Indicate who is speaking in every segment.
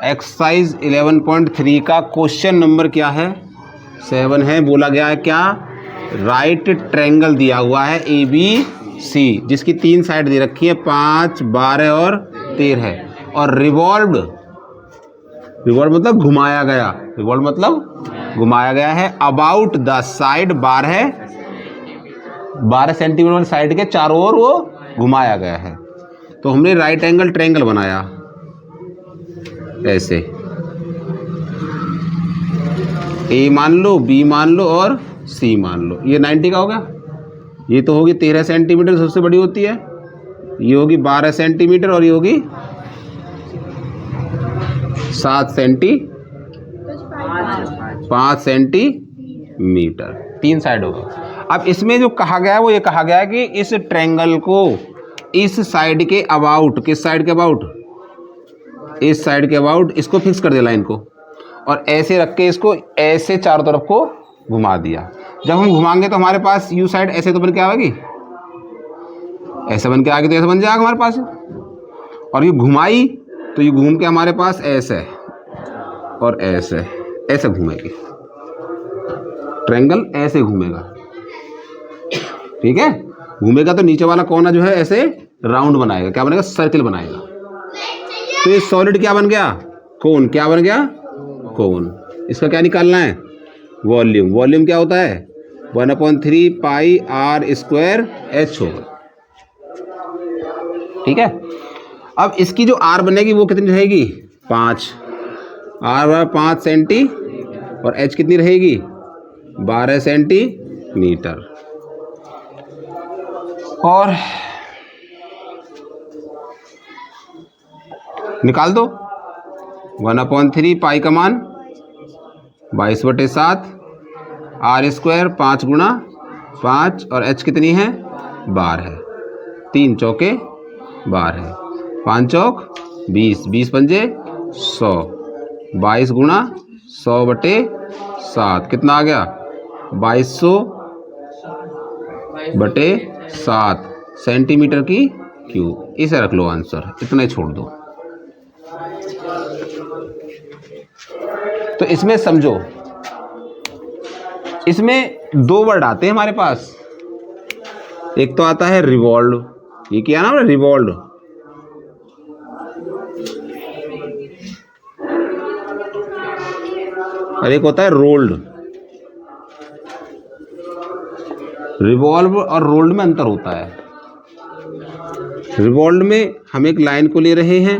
Speaker 1: Exercise 11.3 का question number क्या है 7 है। बोला गया है क्या, राइट ट्रायंगल दिया हुआ है ABC जिसकी 3 साइड दे रखी है 5, 12 और 13 और रिवॉल्व मतलब घुमाया गया, रिवॉल्व मतलब घुमाया गया है अबाउट द साइड 12 सेंटीमीटर वाली साइड के चारों ओर वो घुमाया गया है। तो हमने राइट एंगल ट्रायंगल बनाया ऐसे, A मान लो, B मान लो और C मान लो। ये 90 का होगा, ये तो होगी 13 सेंटीमीटर सबसे बड़ी होती है, ये होगी 12 सेंटीमीटर और ये होगी 5 सेंटीमीटर, 3 साइड होगा। अब इसमें जो कहा गया है वो ये कहा गया है कि इस ट्रायंगल को इस साइड के अबाउट, किस साइड के अबाउट, इस साइड के अबाउट इसको फिक्स कर दिया लाइन को और ऐसे रख के इसको ऐसे चारों तरफ को घुमा दिया। जब हम घुमाएंगे तो हमारे पास यू साइड ऐसे तो बन के आएगी, ऐसे बन के आगे तो ऐसे बन जाएगा हमारे पास, और ये घुमाई तो ये घूम के हमारे पास ऐसे और ऐसे ऐसे घूमेगी, ट्रायंगल ऐसे घूमेगा, ठीक है। घूमेगा तो नीचे वाला कोना जो है ऐसे राउंड बनाएगा, क्या बनेगा, सर्किल बनाएगा। तो ये सॉलिड क्या बन गया, कोन, क्या बन गया, कोन। इसका क्या निकालना है, वॉल्यूम। वॉल्यूम क्या होता है 1/3 पाई r स्क्वायर h होगा, ठीक है। अब इसकी जो r बनेगी वो कितनी रहेगी 5, r 5 सेंटी और h कितनी रहेगी 12 सेंटीमीटर। और निकाल दो 1/3 पाई का मान 22/7 r स्क्वायर 5 गुणा 5 और h कितनी है 12, 3 चौके 12, 5 चौक 20, 20 पंजे 100, 22 गुणा 100/7 कितना आ गया 2200/7 सेंटीमीटर की क्यूब। इसे रख लो आंसर, इतना ही छोड़ दो। तो इसमें समझो, इसमें 2 वर्ड आते हैं हमारे पास। एक तो आता है रिवॉल्व, ये क्या नाम है रिवॉल्व, और एक होता है रोल्ड। रिवॉल्व और रोल्ड में अंतर होता है। रिवॉल्व में हम एक लाइन को ले रहे हैं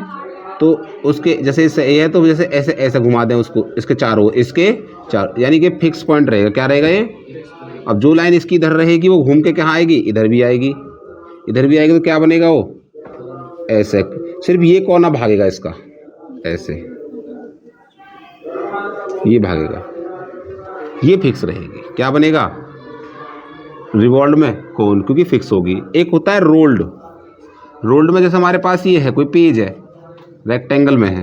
Speaker 1: तो उसके जैसे इससे ए है तो जैसे ऐसे ऐसे घुमा दें उसको, इसके चारों, इसके चार, यानी कि फिक्स पॉइंट रहेगा। क्या रहेगा ये, अब जो लाइन इसकी इधर रहेगी वो घूम के कहाँ आएगी, इधर भी आएगी, इधर भी आएगी, तो क्या बनेगा वो ऐसे, सिर्फ ये कोना भागेगा इसका, ऐसे ये भागेगा, ये फिक्स रहेगी। क्या बनेगा रिवॉल्व में कोन, क्योंकि फिक्स होगी। एक होता है रोल्ड। रोल्ड में जैसे हमारे पास ये है, कोई पेज है रेक्टेंगल में है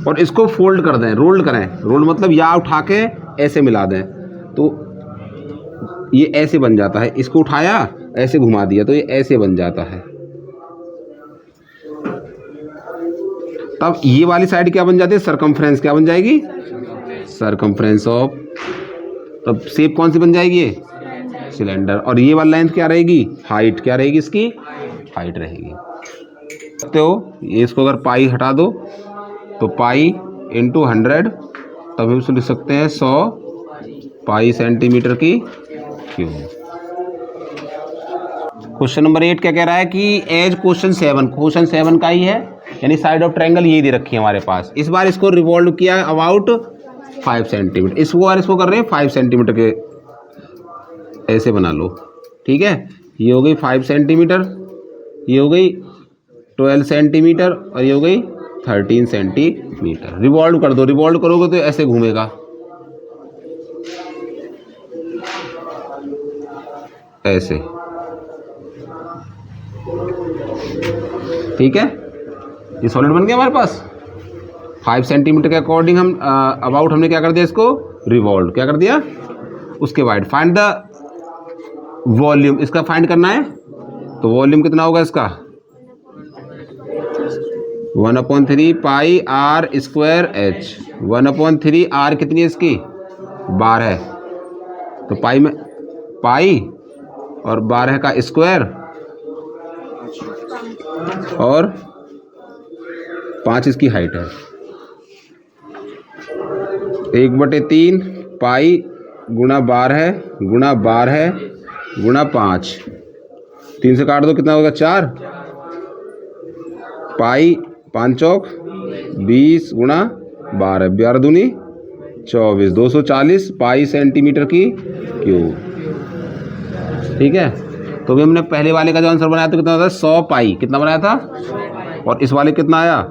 Speaker 1: और इसको फोल्ड कर दें, रोल्ड करें, रोल्ड मतलब या उठा के ऐसे मिला दें तो ये ऐसे बन जाता है। इसको उठाया ऐसे घुमा दिया तो ये ऐसे बन जाता है। तब ये वाली साइड क्या बन जाती है, सरकमफ्रेंस क्या बन जाएगी, सरकमफ्रेंस ऑफ, तब शेप कौन सी बन जाएगी, ये सिलेंडर। और ये वाली लेंथ क्या रहेगी, हाइट, क्या रहेगी इसकी, हाइट रहेगी। सकते हो ये, इसको अगर पाई हटा दो तो पाई इंटू 100, तब हम इसको लिख सकते हैं 100 पाई सेंटीमीटर की क्यूब। क्वेश्चन नंबर 8 क्या कह रहा है कि एज क्वेश्चन 7 का ही है, यानी साइड ऑफ ट्रायंगल ये दे रखी है हमारे पास। इस बार इसको रिवॉल्व किया अबाउट 5 सेंटीमीटर, इसको कर रहे हैं 5 सेंटीमीटर के, ऐसे बना लो, ठीक है। ये हो गई 5 सेंटीमीटर, ये हो गई 12 सेंटीमीटर और ये हो गई 13 सेंटीमीटर। रिवॉल्व कर दो, रिवॉल्व करोगे तो ऐसे घूमेगा, ऐसे, ठीक है। ये सॉलिड बन गया हमारे पास। 5 सेंटीमीटर के अकॉर्डिंग हम अबाउट हमने क्या कर दिया, इसको रिवॉल्व, क्या कर दिया। उसके बाद फाइंड द वॉल्यूम, इसका फाइंड करना है तो वॉल्यूम कितना होगा इसका, 1/3 पाई आर स्क्वायर एच। 1/3 आर कितनी है इसकी 12, तो पाई में पाई और 12 का स्क्वायर और 5 इसकी हाइट है। 1/3 पाई गुणा 12 गुणा 12 गुणा 5, 3 से काट दो कितना होगा 4, पाई 5 चौक 20 गुणा 12, 12 दूनी 24, 240 पाई सेंटीमीटर की क्यूब। ठीक है, तो भी हमने पहले वाले का जो आंसर बनाया तो कितना था 100 पाई, कितना बनाया था, और इस वाले कितना आया।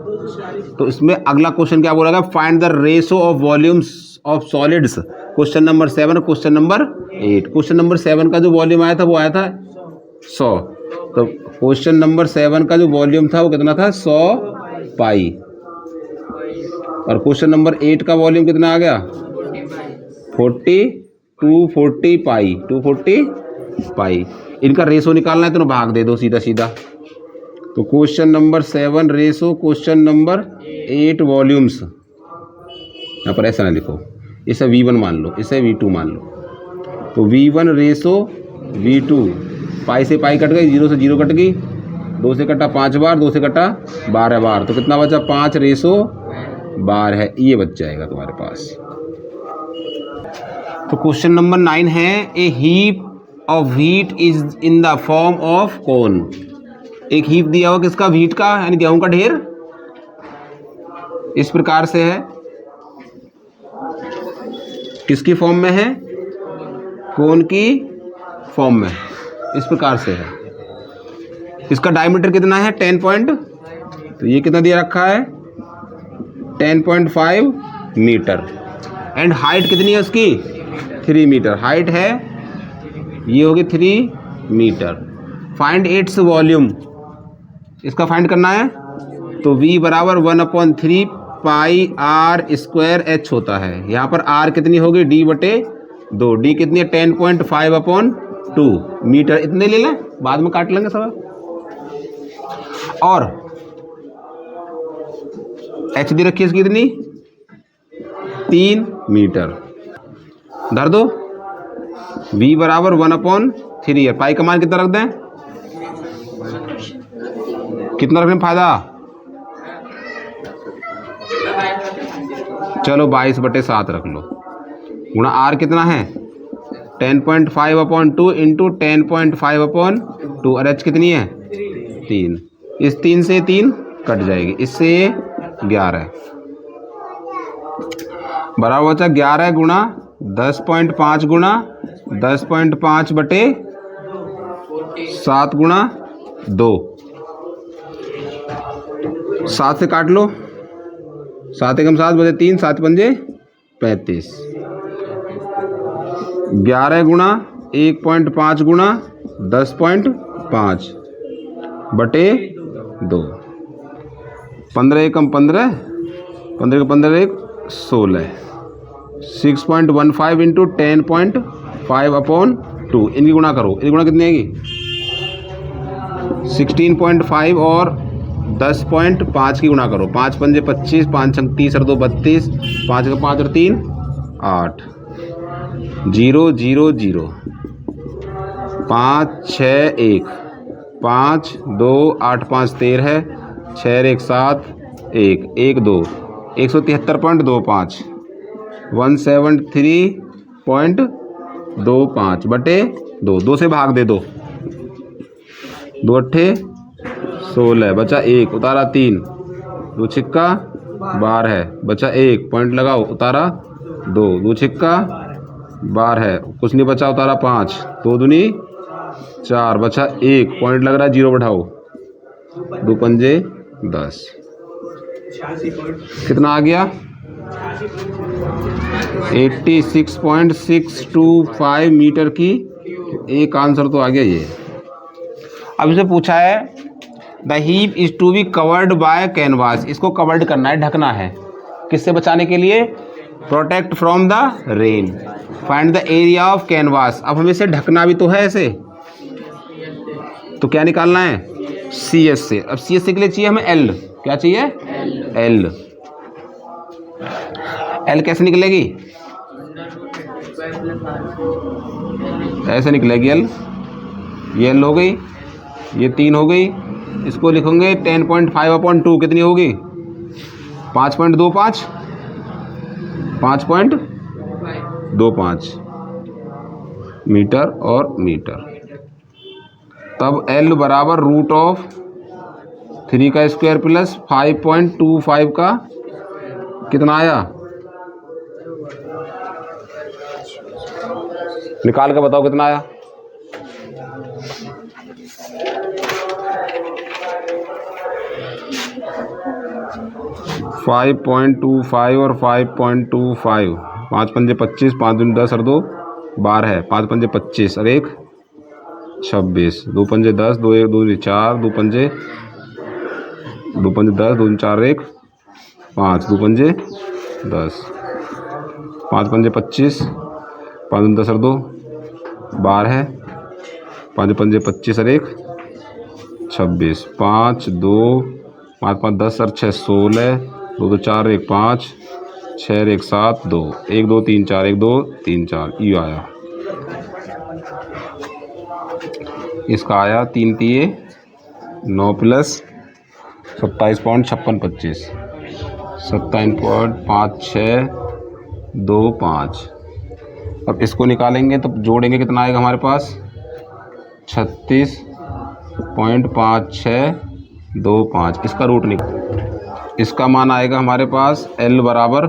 Speaker 1: तो इसमें अगला क्वेश्चन क्या बोला गया, find the ratio of volumes of solids, question number 7 question number 8। Question number 7 का जो वॉल्यूम आया था वो आया था 100, तो क्वेश्चन नंबर 7 का जो वॉल्यूम था वो कितना था 100 पाई, और क्वेश्चन नंबर 8 का वॉल्यूम कितना आ गया 240 पाई, 240 पाई। इनका रेशो निकालना है तो भाग दे दो सीधा सीधा। तो question number 7 ratio question number 8 volumes, यहाँ पर ऐसा ना लिखो, इसे V1 मान लो, इसे V2 मान लो। तो V1 रेशो V2, पाई से पाई कट गई, 0 से 0 कट गई, 2 से कटा 5 बार, 2 से कटा 12 बार, तो कितना बचा 5 रेशो 12 है, ये बच जाएगा तुम्हारे पास। तो क्वेश्चन नंबर 9 है, a heap of wheat is in the form of cone. एक हीप दिया हुआ किसका, व्हीट का यानी गेहूं का ढेर, इस प्रकार से है, किसकी फॉर्म में है, कोन की फॉर्म में, इस प्रकार से है। इसका डायमीटर कितना है 10 पॉइंट, तो ये कितना दिया रखा है 10.5 मीटर, एंड हाइट कितनी है उसकी 3 मीटर हाइट है, ये होगी 3 मीटर। फाइंड इट्स वॉल्यूम, इसका फाइंड करना है, तो V बराबर 1/3 पाई आर स्क्वायर एच होता है। यहाँ पर R कितनी होगी D/2, D कितनी है 10.5/2 मीटर, इतने ले लें, बाद में काट लेंगे सब। और H दी रखी है इसकी कितनी 3 मीटर, धर दो। V बराबर 1/3 है, पाई का मान कितना रख दें, कितना रखने में फायदा, चलो 22/7 रख लो, गुणा R कितना है 10.5/2 इंटू 10.5/2, और H कितनी है 3, इस 3 से 3 कट जाएगी, इससे 11 बराबर बचा 11 गुणा 10.5 गुणा 10.5/7 गुणा 2, 7 से काट लो, 7 एकम 7 बचे 3, 7 पंजे 35, 11 गुणा 1.5 गुणा 10.5/2, 15 एकम 15, 15 का 15 1 16, 6.15 इंटू 10.5/2, इनकी गुणा करो, इनकी गुणा कितनी आएगी 16.5 और 10.5 की गुणा करो, 5 पंजे 25, 5 छंग 30 और 2 32, 5 का 5 और 3 8, 0 0 0, 5 6 1, 5 2 8 5 13, 6 1 7 1 1 2, 173.25, 173.25/2, 2 से भाग दे दो, 2 8 16, बचा 1, उतारा 3, 2 छिक्का 12, बचा 1, पॉइंट लगाओ, उतारा 2, 2 छिक्का 12, कुछ नहीं बचा, उतारा 5, 2 दूनी 4, बचा 1, पॉइंट लग रहा है, 0 बढ़ाओ, 2 पंजे 10, कितना आ गया 86.625 मीटर की, एक आंसर तो आ गया ये। अब इसे पूछा है the heap is to be covered by canvas, इसको कवर्ड करना है, ढकना है, किससे बचाने के लिए, protect from the rain, find the area of canvas. अब हमें इसे ढकना भी तो है ऐसे, तो क्या निकालना है CS से, अब CS के लिए चाहिए हमें L, क्या चाहिए? एल। एल कैसे निकलेगी? ऐसे निकलेगी एल। ये एल हो गई, ये 3 हो गई। इसको लिखोगे 10.5/2 कितनी होगी? 5.25 5.25 मीटर और मीटर। तब एल बराबर √3 का स्क्वायर प्लस 5.25 का कितना आया? निकाल के बताओ कितना आया? .25 और 5.25 5 पंजे 25 5 दूनी 10 और 2 12 है। 5 पंजे 25 और 1 26 2 पंजे 10 2 1 2 4 2 पंजे 10 2 4 1 5 2 पंजे 10 5 पंजे 25 5 दूनी 10 और 2 12 है। 5 पंजे 25 और 1 26 5 2 5 5 10 और 6 16 2 2 4 1 5 6 1 7 2 1 2 3 4 1 2 3 4 ये आया। इसका आया 3 तिये 9 प्लस 27.5625 27.5625। अब इसको निकालेंगे तो जोड़ेंगे कितना आएगा हमारे पास? 36.5625। इसका रूट निकाल, इसका मान आएगा हमारे पास L बराबर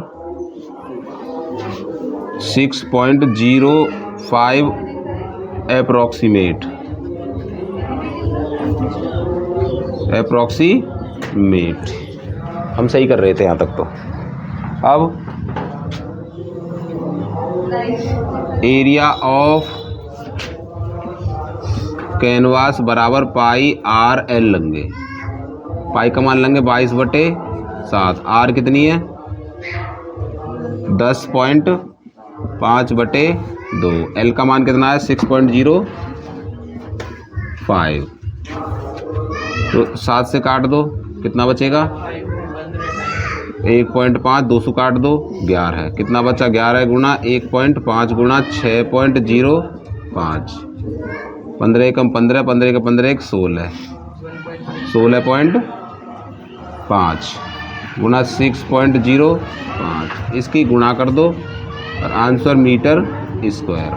Speaker 1: 6.05 अप्रॉक्सीमेट। हम सही कर रहे थे यहाँ तक तो। अब एरिया ऑफ कैनवास बराबर πr/l लेंगे। पाई का मान लेंगे 22/7। आर कितनी है? 10.5/2। एल का मान कितना है? 6.05। तो 7 से काट दो, कितना बचेगा? 1.5 200 काट दो 11 है। कितना बचा? 11 गुणा 1.5 गुणा 6.05। 15 कम 15 15 का 15 1 16 16.5 गुणा 6.05। इसकी गुणा कर दो और आंसर मीटर स्क्वायर।